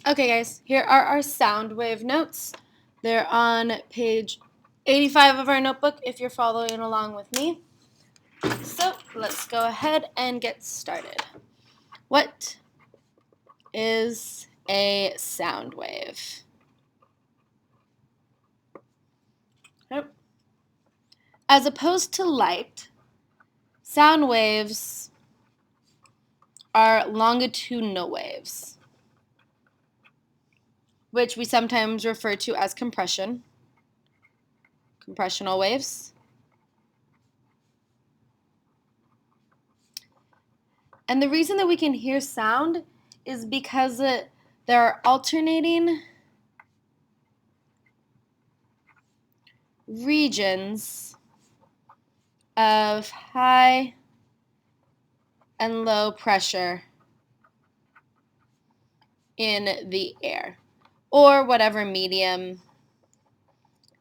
Okay guys, here are our sound wave notes. They're on page 85 of our notebook if you're following along with me. So let's go ahead and get started. What is a sound wave? As opposed to light, sound waves are longitudinal waves, which we sometimes refer to as compressional waves. And the reason that we can hear sound is because there are alternating regions of high and low pressure in the air, or whatever medium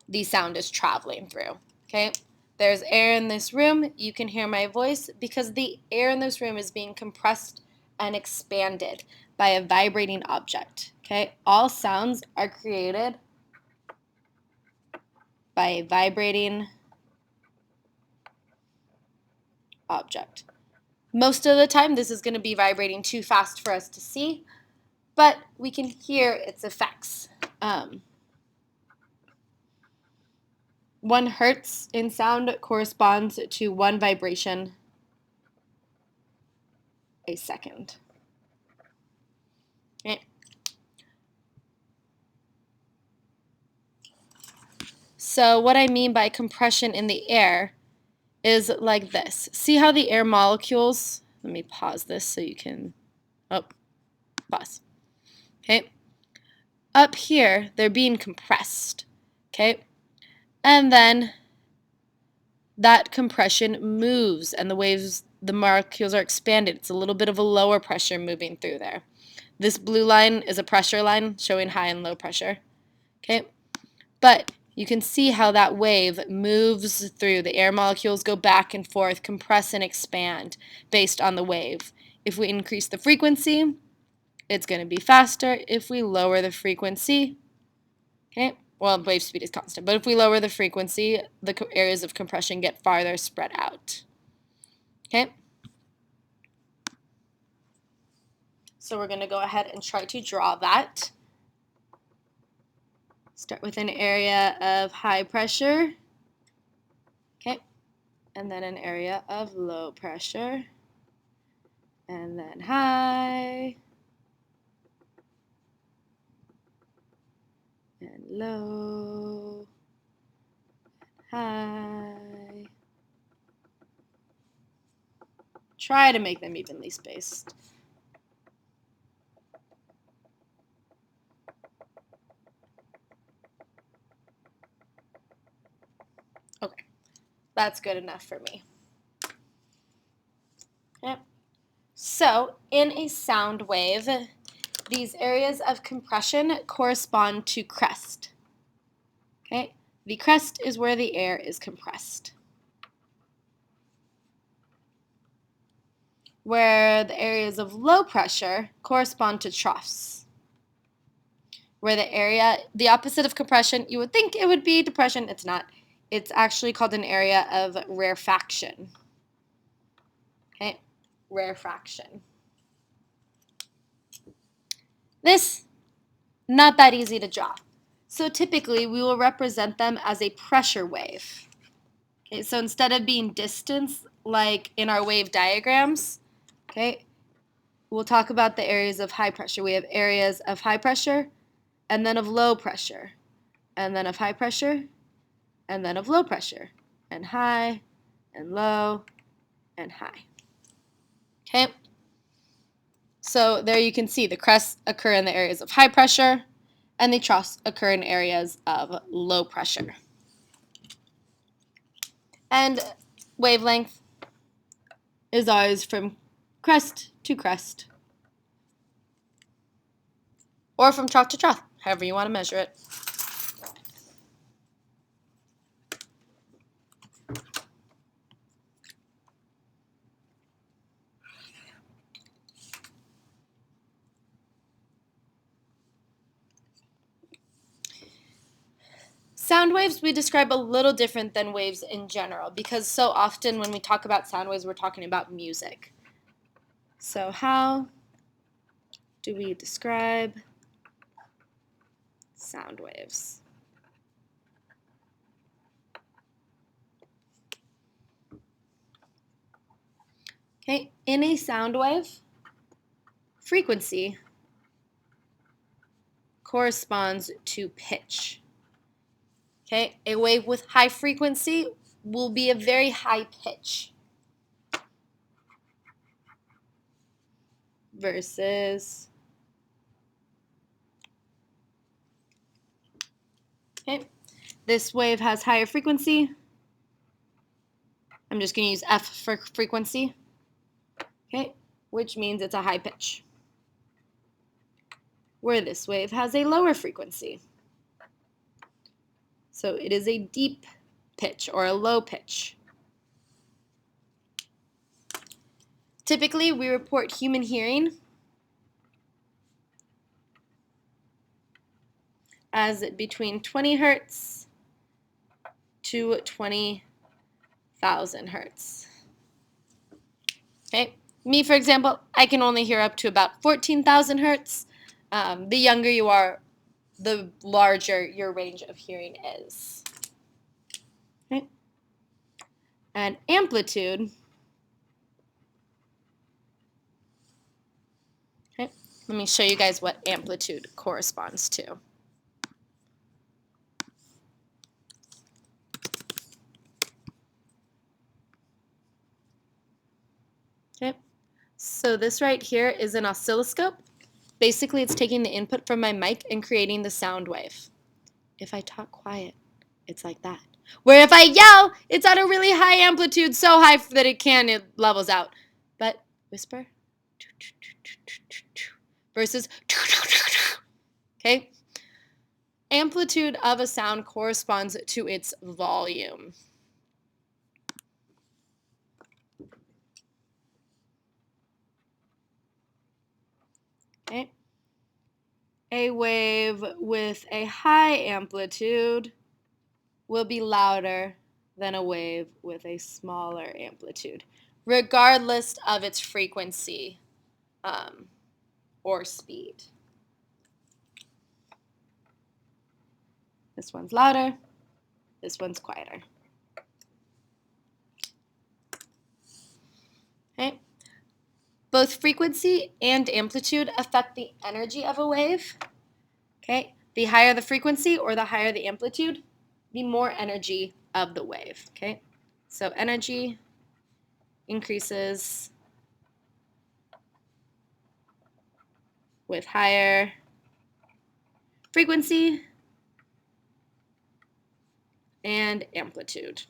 the sound is traveling through. Okay? There's air in this room. You can hear my voice because the air in this room is being compressed and expanded by a vibrating object. Okay? All sounds are created by a vibrating object. Most of the time, this is going to be vibrating too fast for us to see, but we can hear its effects. 1 hertz in sound corresponds to 1 vibration a second. Okay. So what I mean by compression in the air is like this. See how the air molecules, let me pause this so you can, pause. Okay. Up here, they're being compressed. Okay. And then that compression moves and the molecules are expanded. It's a little bit of a lower pressure moving through there. This blue line is a pressure line showing high and low pressure. Okay. But you can see how that wave moves through. The air molecules go back and forth, compress and expand based on the wave. If we increase the frequency, it's going to be faster. If we lower the frequency, okay, well, wave speed is constant, but if we lower the frequency, the areas of compression get farther spread out. Okay? So we're going to go ahead and try to draw that. Start with an area of high pressure. Okay? And then an area of low pressure. And then high. And low. High. Try to make them evenly spaced. Okay, that's good enough for me. Yep. So in a sound wave, these areas of compression correspond to crest. Okay, the crest is where the air is compressed. Where the areas of low pressure correspond to troughs. Where the opposite of compression, you would think it would be depression, it's not. It's actually called an area of rarefaction. Okay, rarefaction. This, not that easy to draw. So typically, we will represent them as a pressure wave. Okay, so instead of being distance, like in our wave diagrams, okay, we'll talk about the areas of high pressure. We have areas of high pressure, and then of low pressure, and then of high pressure, and then of low pressure, and high, and low, and high. Okay? So there you can see the crests occur in the areas of high pressure, and the troughs occur in areas of low pressure. And wavelength is always from crest to crest, or from trough to trough, however you want to measure it. Sound waves we describe a little different than waves in general because so often when we talk about sound waves, we're talking about music. So how do we describe sound waves? Okay, in a sound wave, frequency corresponds to pitch. Okay, a wave with high frequency will be a very high pitch versus, okay, this wave has higher frequency. I'm just going to use F for frequency, okay, which means it's a high pitch. Where this wave has a lower frequency. So it is a deep pitch or a low pitch. Typically, we report human hearing as between 20 hertz to 20,000 hertz. Okay, me, for example, I can only hear up to about 14,000 hertz. The younger you are, the larger your range of hearing is. Okay. And amplitude, okay, let me show you guys what amplitude corresponds to. Okay, so this right here is an oscilloscope. Basically, it's taking the input from my mic and creating the sound wave. If I talk quiet, it's like that. Where if I yell, it's at a really high amplitude, so high that it levels out. But whisper, versus, okay? Amplitude of a sound corresponds to its volume. Okay? A wave with a high amplitude will be louder than a wave with a smaller amplitude, regardless of its frequency or speed. This one's louder, this one's quieter. Okay? Both frequency and amplitude affect the energy of a wave. Okay? The higher the frequency or the higher the amplitude, the more energy of the wave. Okay? So energy increases with higher frequency and amplitude.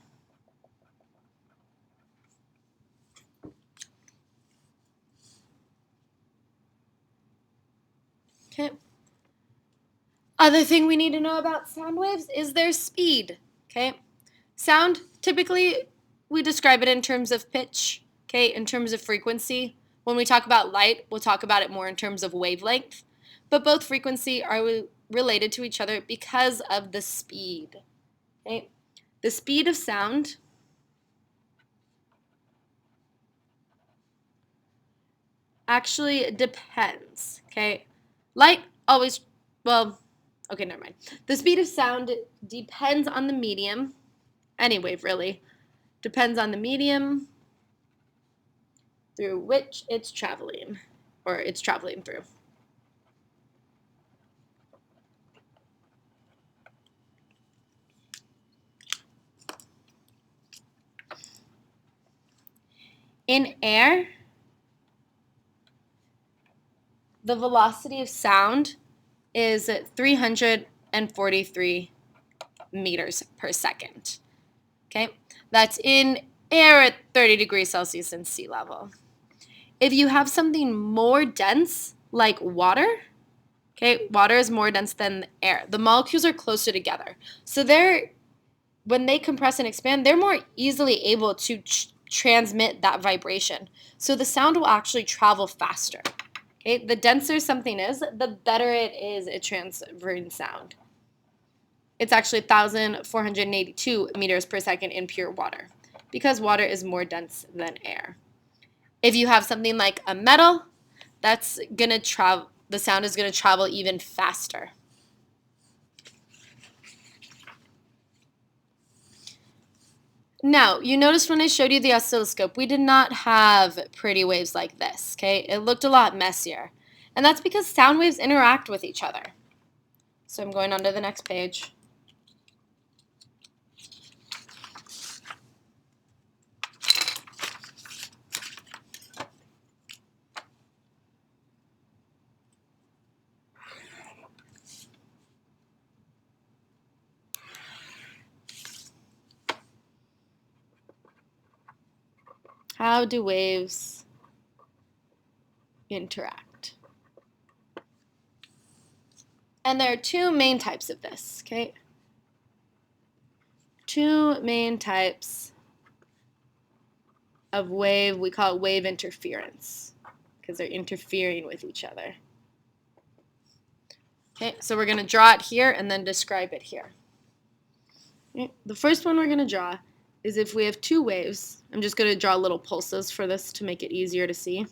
Okay. Other thing we need to know about sound waves is their speed. Okay. Sound, typically, we describe it in terms of pitch, okay, in terms of frequency. When we talk about light, we'll talk about it more in terms of wavelength. But both frequency are related to each other because of the speed. Okay? The speed of sound actually depends. Okay? Light always, well, okay, never mind. The speed of sound depends on the medium. Any wave, really. Depends on the medium through which it's traveling, or it's traveling through. In air, the velocity of sound is 343 meters per second. Okay, that's in air at 30 degrees Celsius and sea level. If you have something more dense, like water, okay, water is more dense than air. The molecules are closer together. So when they compress and expand, they're more easily able to transmit that vibration. So the sound will actually travel faster. Okay, the denser something is, the better it is at transferring sound. it's actually 1,482 meters per second in pure water because water is more dense than air. If you have something like a metal, that's gonna travel, the sound is gonna travel even faster. Now, you noticed when I showed you the oscilloscope, we did not have pretty waves like this, okay? It looked a lot messier. And that's because sound waves interact with each other. So I'm going on to the next page. How do waves interact? And there are two main types of this, okay? Two main types of wave, we call it wave interference because they're interfering with each other. Okay, so we're going to draw it here and then describe it here. Okay, the first one we're going to draw is if we have two waves. I'm just going to draw little pulses for this to make it easier to see.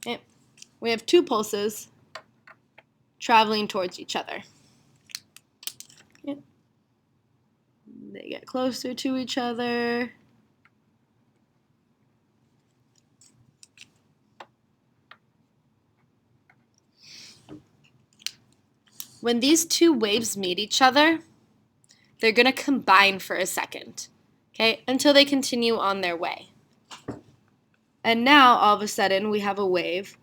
Okay, we have two pulses traveling towards each other. Okay. They get closer to each other. When these two waves meet each other, they're going to combine for a second, okay, until they continue on their way. And now, all of a sudden, we have a wave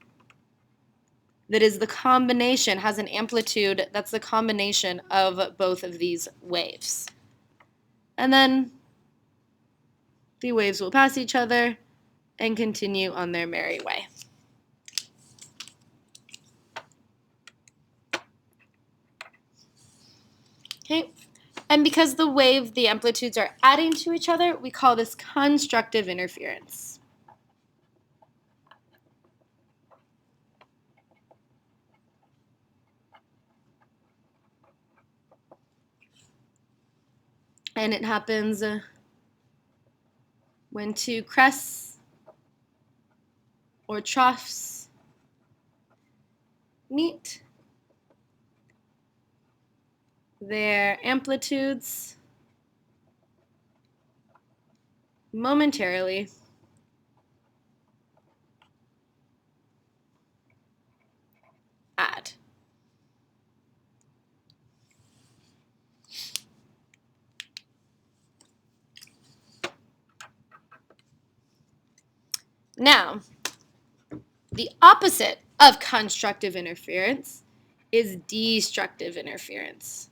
that is the combination, has an amplitude that's the combination of both of these waves. And then the waves will pass each other and continue on their merry way. Okay, and because the amplitudes are adding to each other, we call this constructive interference. And it happens when two crests or troughs meet. Their amplitudes momentarily add. Now, the opposite of constructive interference is destructive interference.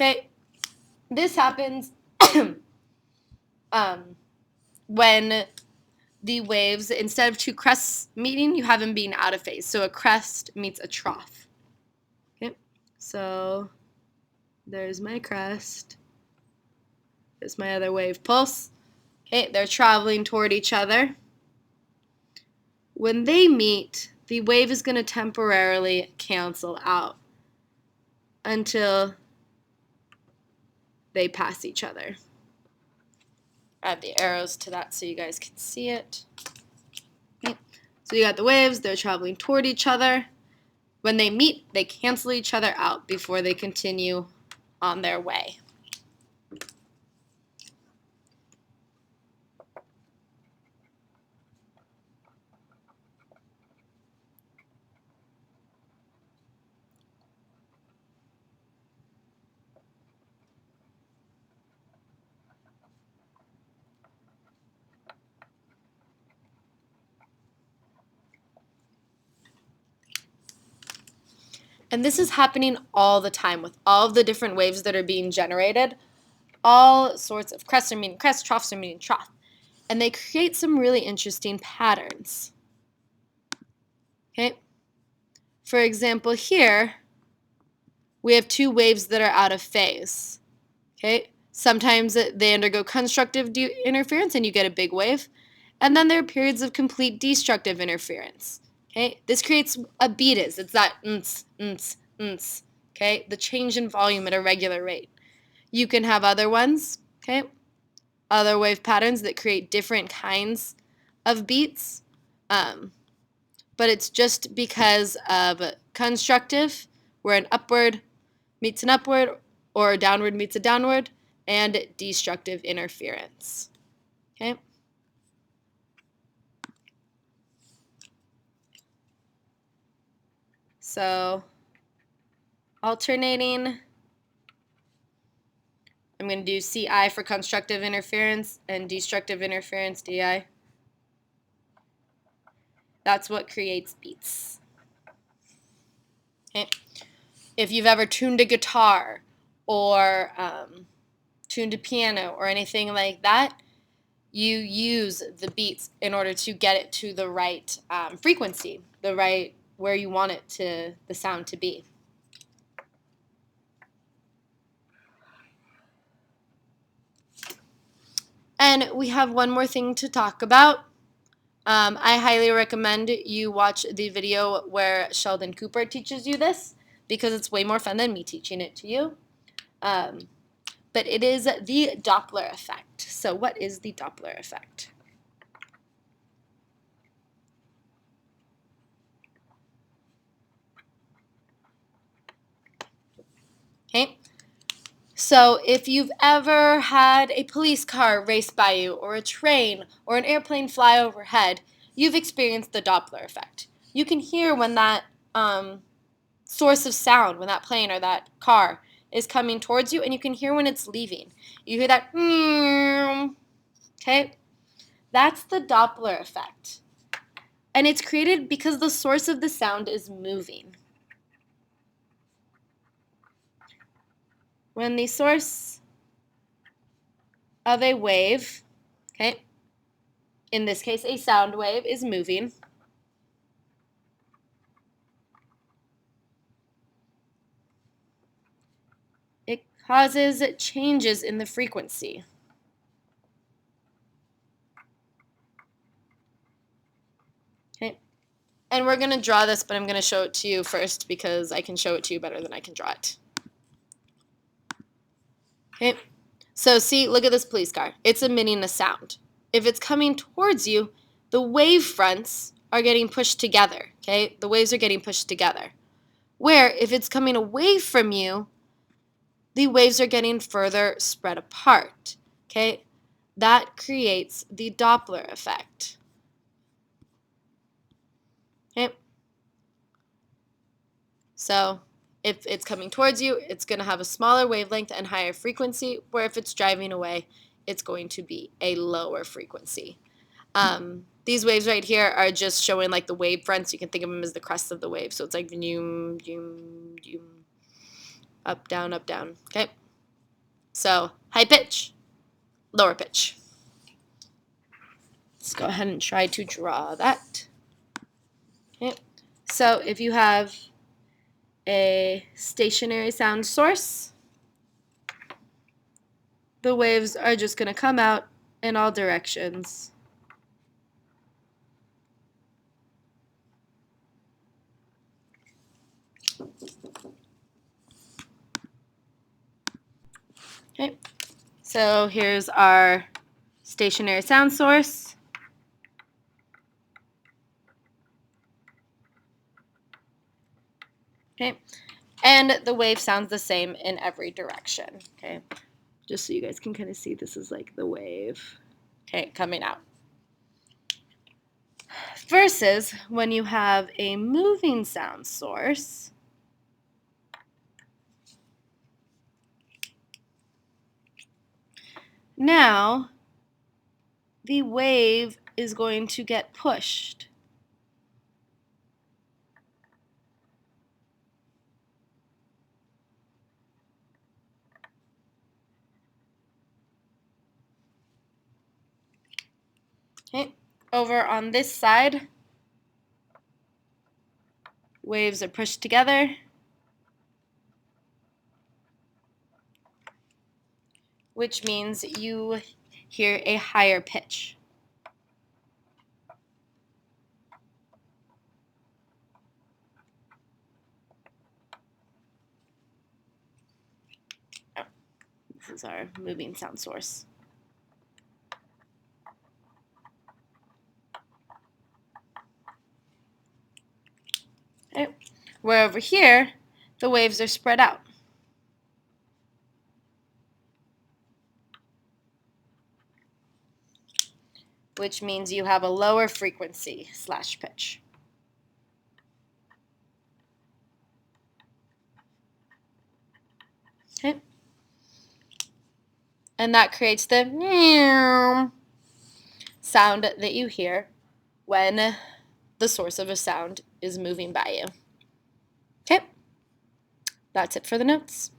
Okay, this happens when the waves, instead of two crests meeting, you have them being out of phase. So a crest meets a trough. Okay, so there's my crest. There's my other wave pulse. Okay, they're traveling toward each other. When they meet, the wave is going to temporarily cancel out until they pass each other. Add the arrows to that so you guys can see it. Okay. So you got the waves, they're traveling toward each other. When they meet, they cancel each other out before they continue on their way. And this is happening all the time with all of the different waves that are being generated. All sorts of crests are meeting crest, troughs are meeting trough. And they create some really interesting patterns. Okay. For example, here, we have two waves that are out of phase. Okay. Sometimes they undergo constructive interference and you get a big wave. And then there are periods of complete destructive interference. Okay, this creates a beatus. It's that ns. Okay, the change in volume at a regular rate. You can have other ones. Okay, other wave patterns that create different kinds of beats. But it's just because of constructive, where an upward meets an upward or a downward meets a downward, and destructive interference. Okay. So alternating, I'm going to do CI for constructive interference and destructive interference, DI. That's what creates beats. Okay. If you've ever tuned a guitar or tuned a piano or anything like that, you use the beats in order to get it to the right frequency, the right where you want it to the sound to be. And we have one more thing to talk about. I highly recommend you watch the video where Sheldon Cooper teaches you this because it's way more fun than me teaching it to you. But it is the Doppler effect. So what is the Doppler effect? Okay. So if you've ever had a police car race by you, or a train, or an airplane fly overhead, you've experienced the Doppler effect. You can hear when that source of sound, when that plane or that car is coming towards you, and you can hear when it's leaving. You hear that, okay? That's the Doppler effect. And it's created because the source of the sound is moving. When the source of a wave, okay, in this case a sound wave, is moving, it causes changes in the frequency. Okay. And we're going to draw this, but I'm going to show it to you first because I can show it to you better than I can draw it. Okay. So see, look at this police car. It's emitting a sound. If it's coming towards you, the wave fronts are getting pushed together. Okay. The waves are getting pushed together. Where if it's coming away from you, the waves are getting further spread apart. Okay. That creates the Doppler effect. Okay. So if it's coming towards you, it's going to have a smaller wavelength and higher frequency, where if it's driving away, it's going to be a lower frequency. These waves right here are just showing like the wave fronts. You can think of them as the crest of the wave. So it's like zoom, zoom, zoom, up, down, up, down. Okay. So high pitch, lower pitch. Let's go ahead and try to draw that. Okay. So if you have a stationary sound source, the waves are just going to come out in all directions. Okay, so here's our stationary sound source. Okay, and the wave sounds the same in every direction. Okay, just so you guys can kind of see, this is like the wave. Okay, coming out. Versus when you have a moving sound source, now the wave is going to get pushed. Okay, over on this side, waves are pushed together, which means you hear a higher pitch. This is our moving sound source. Okay. Where over here, the waves are spread out. Which means you have a lower frequency / pitch. Okay. And that creates the meow sound that you hear when the source of a sound is moving by you. Okay, that's it for the notes.